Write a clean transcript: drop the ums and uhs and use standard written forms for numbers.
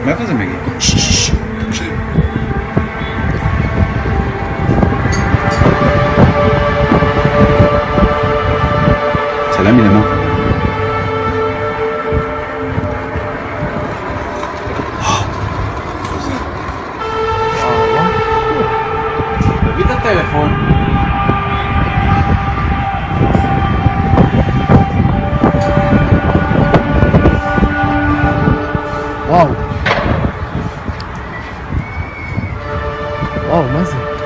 מאיפה זה מגיע? תקשיב. צלם מלמטה. איפה זה? תביא את הטלפון. וואו. וואו, מה זה?